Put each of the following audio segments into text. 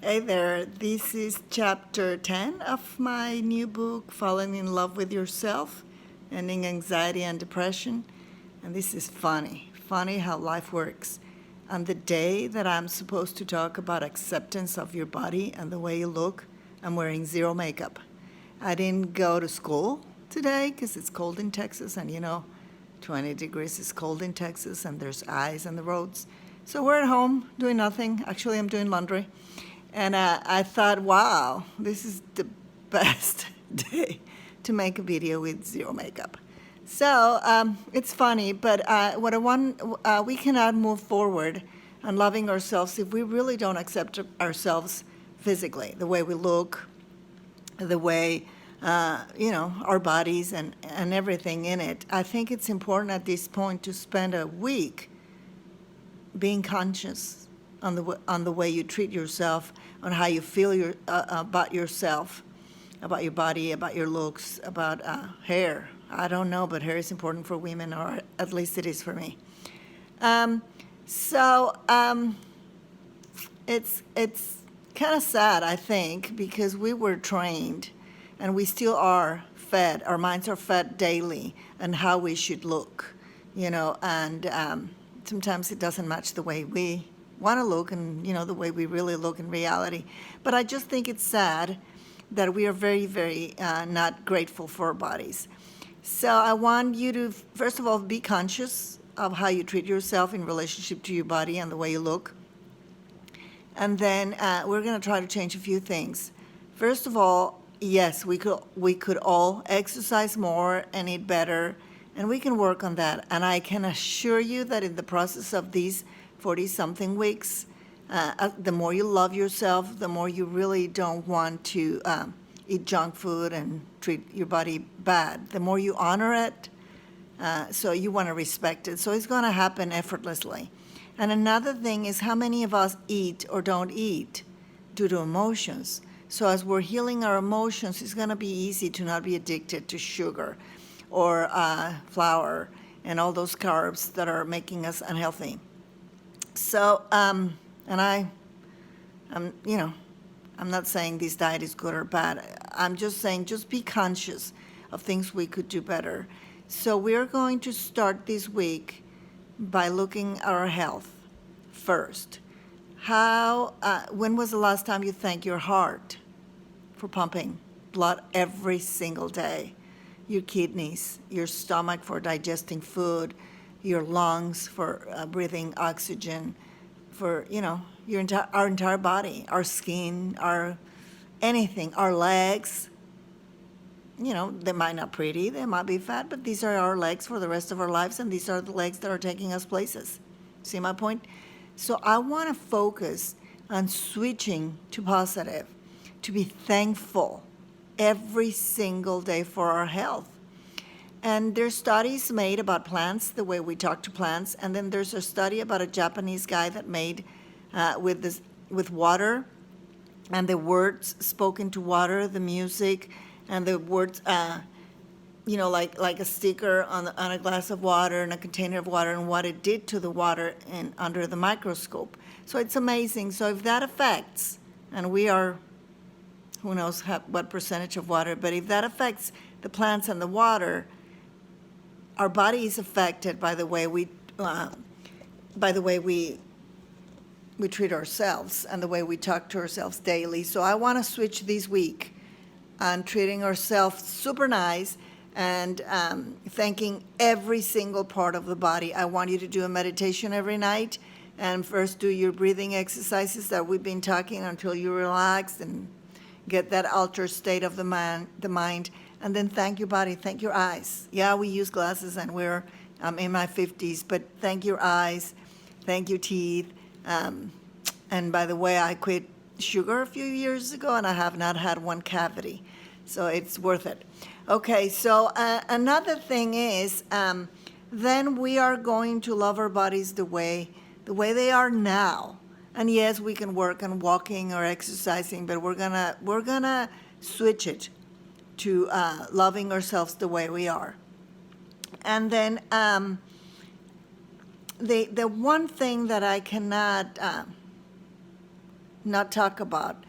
Hey there, this is chapter 10 of my new book, Falling in Love with Yourself, Ending Anxiety and Depression. And this is funny how life works. On the day that I'm supposed to talk about acceptance of your body and the way you look, I'm wearing zero makeup. I didn't go to school today because it's cold in Texas, and 20 degrees is cold in Texas, and there's ice on the roads. So we're at home doing nothing. Actually, I'm doing laundry. And I thought, wow, this is the best day to make a video with zero makeup. So it's funny, but what I want, we cannot move forward on loving ourselves if we really don't accept ourselves physically, the way we look, the way, our bodies and everything in it. I think it's important at this point to spend a week being conscious on the way you treat yourself, on how you feel about yourself, about your body, about your looks, about hair. I don't know, but hair is important for women, or at least it is for me. Um, so it's kind of sad, I think, because we were trained, and we still are fed. Our minds are fed daily on how we should look, and sometimes it doesn't match the way we want to look and the way we really look in reality. But I just think it's sad that we are very, very not grateful for our bodies. So I want you to first of all be conscious of how you treat yourself in relationship to your body and the way you look. And then we're going to try to change a few things. First of all, yes, we could all exercise more and eat better, and we can work on that. And I can assure you that in the process of these 40-something weeks, the more you love yourself, the more you really don't want to eat junk food and treat your body bad. The more you honor it, so you want to respect it. So it's going to happen effortlessly. And another thing is how many of us eat or don't eat due to emotions. So as we're healing our emotions, it's going to be easy to not be addicted to sugar or flour and all those carbs that are making us unhealthy. So, and I'm not saying this diet is good or bad. I'm just saying just be conscious of things we could do better. So we're going to start this week by looking at our health first. When was the last time you thanked your heart for pumping blood every single day? Your kidneys, your stomach for digesting food, your lungs for breathing oxygen, for our entire body, our skin, our anything, our legs. They might not pretty, they might be fat, but these are our legs for the rest of our lives, and these are the legs that are taking us places. See my point? So I want to focus on switching to positive, to be thankful every single day for our health. And there's studies made about plants, the way we talk to plants, and then there's a study about a Japanese guy that made with water, and the words spoken to water, the music, and the words, like a sticker on a glass of water and a container of water, and what it did to the water under the microscope. So it's amazing. So if that affects, and we are, who knows what percentage of water, but if that affects the plants and the water, our body is affected by the way we treat ourselves and the way we talk to ourselves daily. So I want to switch this week on treating ourselves super nice and thanking every single part of the body. I want you to do a meditation every night, and first do your breathing exercises that we've been talking until you relax and get that altered state of the mind, and then thank your body, thank your eyes. Yeah, we use glasses, and we're in my 50s, but thank your eyes, thank your teeth. And by the way, I quit sugar a few years ago, and I have not had one cavity, so it's worth it. Okay, so another thing is, then we are going to love our bodies the way they are now. And yes, we can work on walking or exercising, but we're gonna switch it to loving ourselves the way we are. And then the one thing that I cannot not talk about.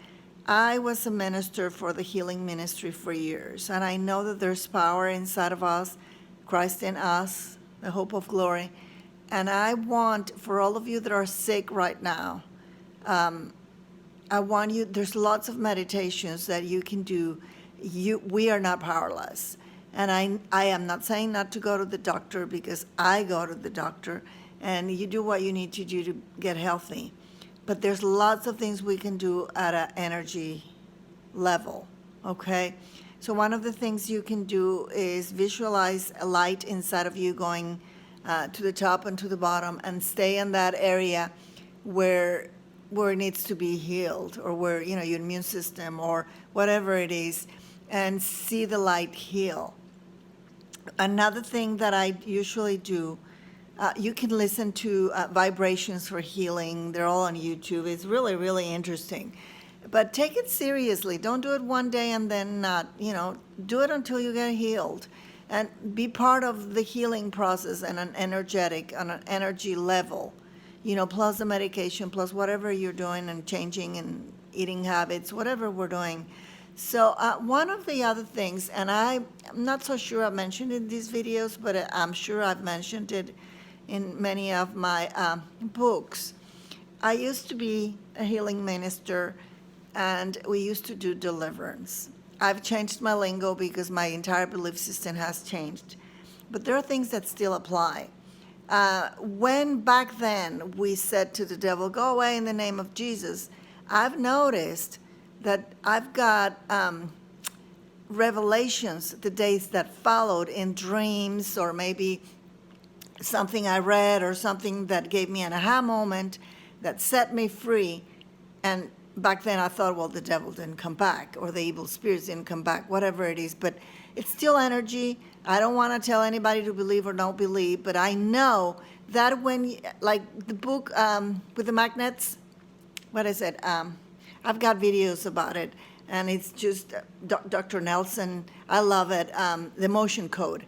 I was a minister for the healing ministry for years, and I know that there's power inside of us, Christ in us, the hope of glory. And I want, for all of you that are sick right now, I want you, there's lots of meditations that you can do. We are not powerless. And I am not saying not to go to the doctor, because I go to the doctor, and you do what you need to do to get healthy. But there's lots of things we can do at an energy level, okay? So one of the things you can do is visualize a light inside of you going to the top and to the bottom, and stay in that area where it needs to be healed, or where, your immune system or whatever it is, and see the light heal. Another thing that I usually do, you can listen to Vibrations for Healing. They're all on YouTube. It's really, really interesting. But take it seriously. Don't do it one day and then not, do it until you get healed. And be part of the healing process on an energy level, plus the medication, plus whatever you're doing and changing and eating habits, whatever we're doing. So one of the other things, and I'm not so sure I've mentioned in these videos, but I'm sure I've mentioned it in many of my books. I used to be a healing minister, and we used to do deliverance. I've changed my lingo because my entire belief system has changed. But there are things that still apply. When back then we said to the devil, go away in the name of Jesus, I've noticed that I've got revelations the days that followed in dreams, or maybe something I read, or something that gave me an aha moment that set me free. And back then I thought, well, the devil didn't come back, or the evil spirits didn't come back, whatever it is. But it's still energy. I don't want to tell anybody to believe or don't believe, but I know that when, like the book with the magnets, what is it? I've got videos about it, and it's just Dr. Nelson. I love it, the motion code.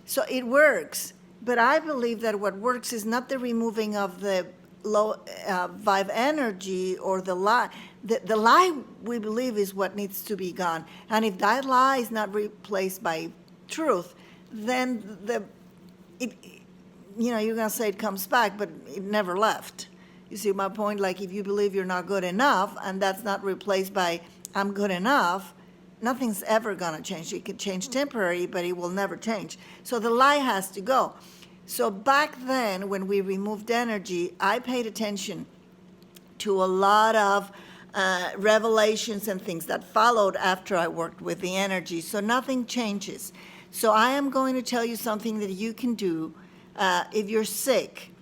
So it works, but I believe that what works is not the removing of the low vibe energy or the lie. The lie, we believe, is what needs to be gone. And if that lie is not replaced by truth, then you're going to say it comes back, but it never left. You see my point? Like, if you believe you're not good enough, and that's not replaced by I'm good enough, nothing's ever going to change. It could change temporary, but it will never change. So the lie has to go. So back then, when we removed energy, I paid attention to a lot of revelations and things that followed after I worked with the energy. So nothing changes. So I am going to tell you something that you can do if you're sick.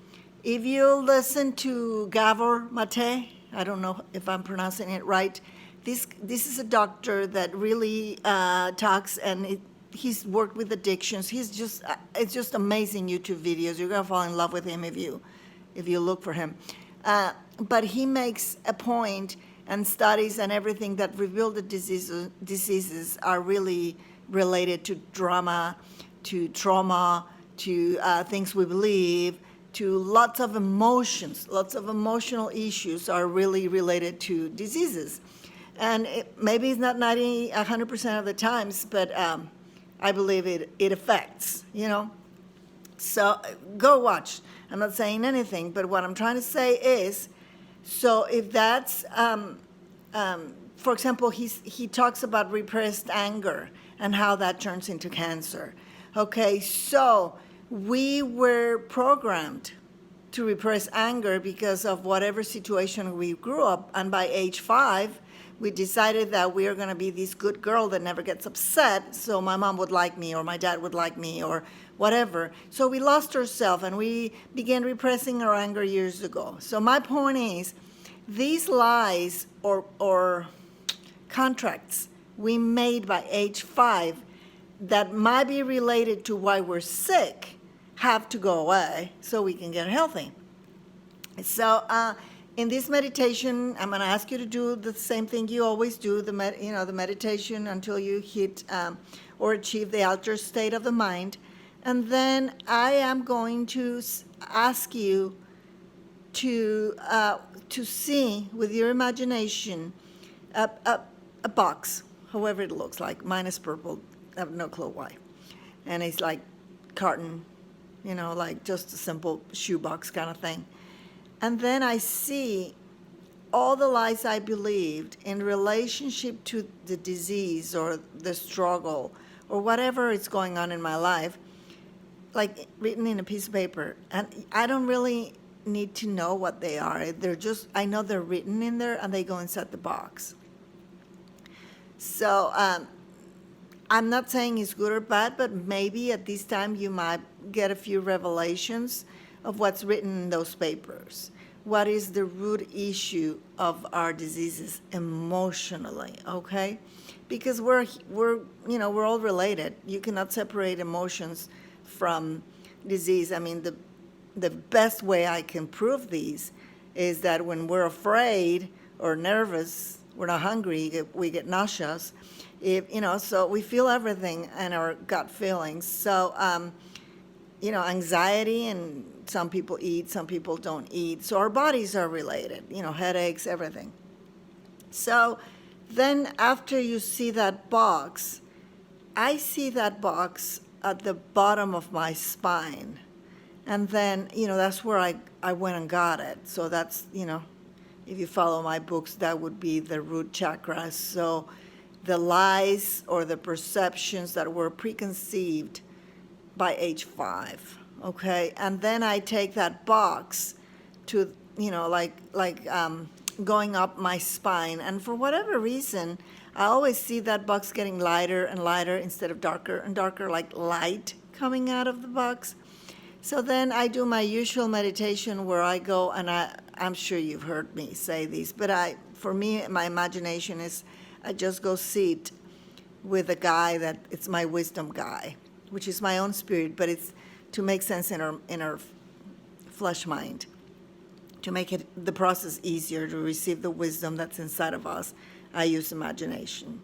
If you listen to Gabor Mate, I don't know if I'm pronouncing it right. This is a doctor that really talks, and he's worked with addictions. It's just amazing YouTube videos. You're gonna fall in love with him if you look for him. But he makes a point, and studies and everything, that reveal that diseases are really related to drama, to trauma, to things we believe, to lots of emotions. Lots of emotional issues are really related to diseases. And maybe it's not 100% of the times, but I believe it affects, So go watch. I'm not saying anything, but what I'm trying to say is, so if that's, for example, he talks about repressed anger and how that turns into cancer. Okay, so we were programmed to repress anger because of whatever situation we grew up, and by age 5, we decided that we are going to be this good girl that never gets upset, so my mom would like me, or my dad would like me, or whatever. So we lost ourselves, and we began repressing our anger years ago. So my point is, these lies or contracts we made by age 5 that might be related to why we're sick have to go away so we can get healthy. So in this meditation, I'm going to ask you to do the same thing you always do, the meditation until you hit or achieve the altered state of the mind. And then I am going to ask you to see with your imagination a box, however it looks like. Mine is purple. I have no clue why. And it's like carton, like just a simple shoebox kind of thing. And then I see all the lies I believed in relationship to the disease or the struggle or whatever is going on in my life, like written in a piece of paper. And I don't really need to know what they are. I know they're written in there and they go inside the box. So I'm not saying it's good or bad, but maybe at this time you might get a few revelations of what's written in those papers. What is the root issue of our diseases emotionally, okay? Because we're all related. You cannot separate emotions from disease. I mean, the best way I can prove these is that when we're afraid or nervous, we're not hungry, we get nauseous. So we feel everything in our gut feelings. So, anxiety, and some people eat, some people don't eat. So our bodies are related, headaches, everything. So then after you see that box, I see that box at the bottom of my spine. And then, that's where I went and got it. So that's, if you follow my books, that would be the root chakra. So the lies or the perceptions that were preconceived by age 5, okay? And then I take that box to, going up my spine. And for whatever reason, I always see that box getting lighter and lighter instead of darker and darker, like light coming out of the box. So then I do my usual meditation where I go, and I'm sure you've heard me say these, but for me, my imagination is I just go sit with a guy that it's my wisdom guy, which is my own spirit, but it's to make sense in our flesh mind, to make the process easier to receive the wisdom that's inside of us. I use imagination.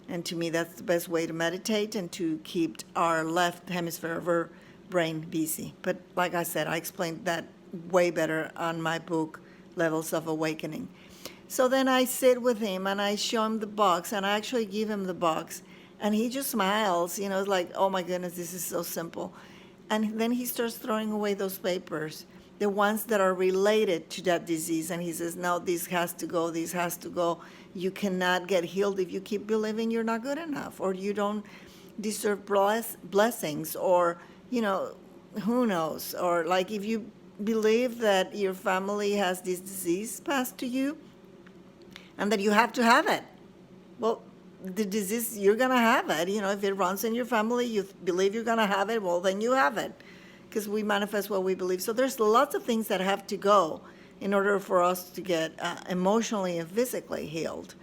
And to me, that's the best way to meditate and to keep our left hemisphere of our brain busy. But like I said, I explained that way better on my book, Levels of Awakening. So then I sit with him and I show him the box, and I actually give him the box. And he just smiles, it's like, oh my goodness, this is so simple. And then he starts throwing away those papers, the ones that are related to that disease. And he says, no, this has to go, this has to go. You cannot get healed if you keep believing you're not good enough, or you don't deserve blessings, or, who knows. Or like if you believe that your family has this disease passed to you and that you have to have it. Well, the disease, you're going to have it. If it runs in your family, you believe you're going to have it, well, then you have it, because we manifest what we believe. So there's lots of things that have to go in order for us to get emotionally and physically healed.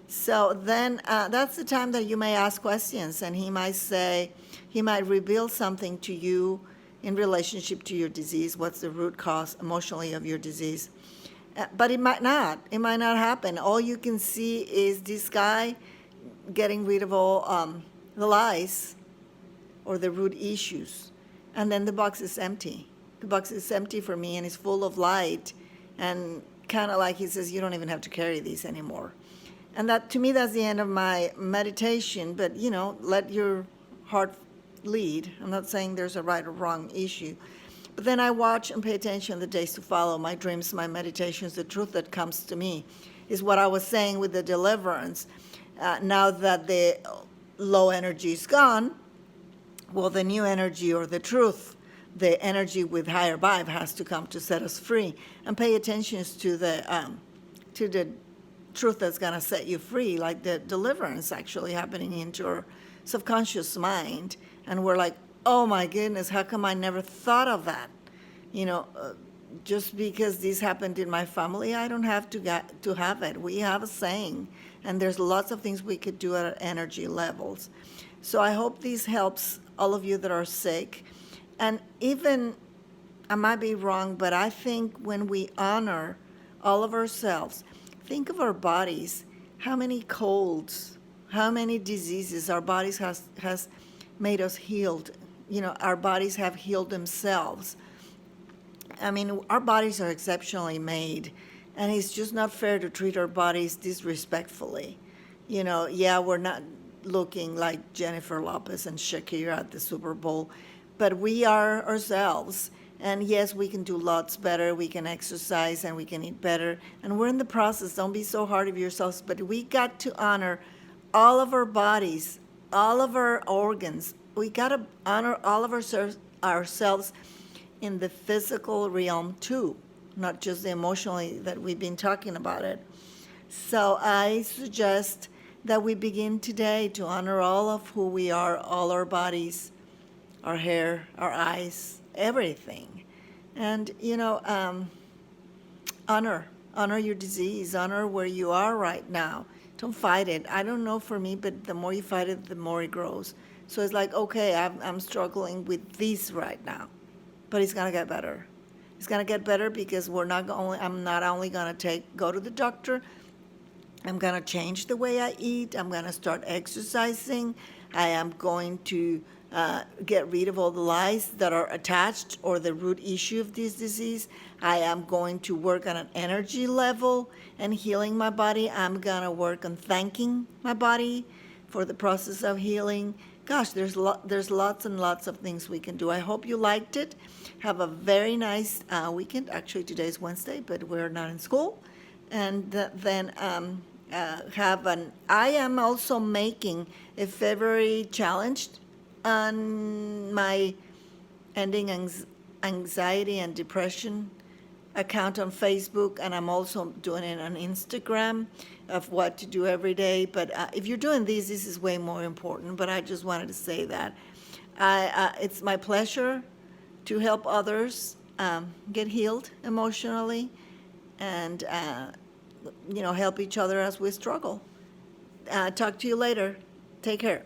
So then that's the time that you may ask questions, and he might reveal something to you in relationship to your disease. What's the root cause emotionally of your disease? But it might not. It might not happen. All you can see is this guy getting rid of all the lies or the root issues. And then the box is empty. The box is empty for me, and it's full of light. And kind of like he says, you don't even have to carry these anymore. And that, to me, that's the end of my meditation. But, let your heart lead. I'm not saying there's a right or wrong issue. But then I watch and pay attention the days to follow, my dreams, my meditations, the truth that comes to me is what I was saying with the deliverance. Now that the low energy is gone, well, the new energy or the truth, the energy with higher vibe has to come to set us free. And pay attention to the truth that's going to set you free, like the deliverance actually happening into your subconscious mind. And we're like, oh my goodness, how come I never thought of that? Just because this happened in my family, I don't have to have it. We have a saying, and there's lots of things we could do at our energy levels. So I hope this helps all of you that are sick. And even, I might be wrong, but I think when we honor all of ourselves, think of our bodies, how many colds, how many diseases our bodies has made us healed. Our bodies have healed themselves. I mean, our bodies are exceptionally made, and it's just not fair to treat our bodies disrespectfully. Yeah, we're not looking like Jennifer Lopez and Shakira at the Super Bowl, but we are ourselves. And yes, we can do lots better. We can exercise and we can eat better. And we're in the process. Don't be so hard on yourselves. But we got to honor all of our bodies, all of our organs. We got to honor all of ourselves in the physical realm too, not just the emotionally that we've been talking about it. So I suggest that we begin today to honor all of who we are, all our bodies, our hair, our eyes, everything. And, honor your disease, honor where you are right now. Don't fight it. I don't know for me, but the more you fight it, the more it grows. So it's like, okay, I'm struggling with this right now, but it's gonna get better. It's gonna get better because I'm not only gonna go to the doctor. I'm gonna change the way I eat. I'm gonna start exercising. I am going to get rid of all the lies that are attached or the root issue of this disease. I am going to work on an energy level and healing my body. I'm gonna work on thanking my body for the process of healing. Gosh, there's lots and lots of things we can do. I hope you liked it. Have a very nice weekend. Actually, today's Wednesday, but we're not in school. And then I am also making a February challenge on my ending anxiety and depression account on Facebook, and I'm also doing it on Instagram of what to do every day. But if you're doing this is way more important. But I just wanted to say that it's my pleasure to help others get healed emotionally and help each other as we struggle. Talk to you later. Take care.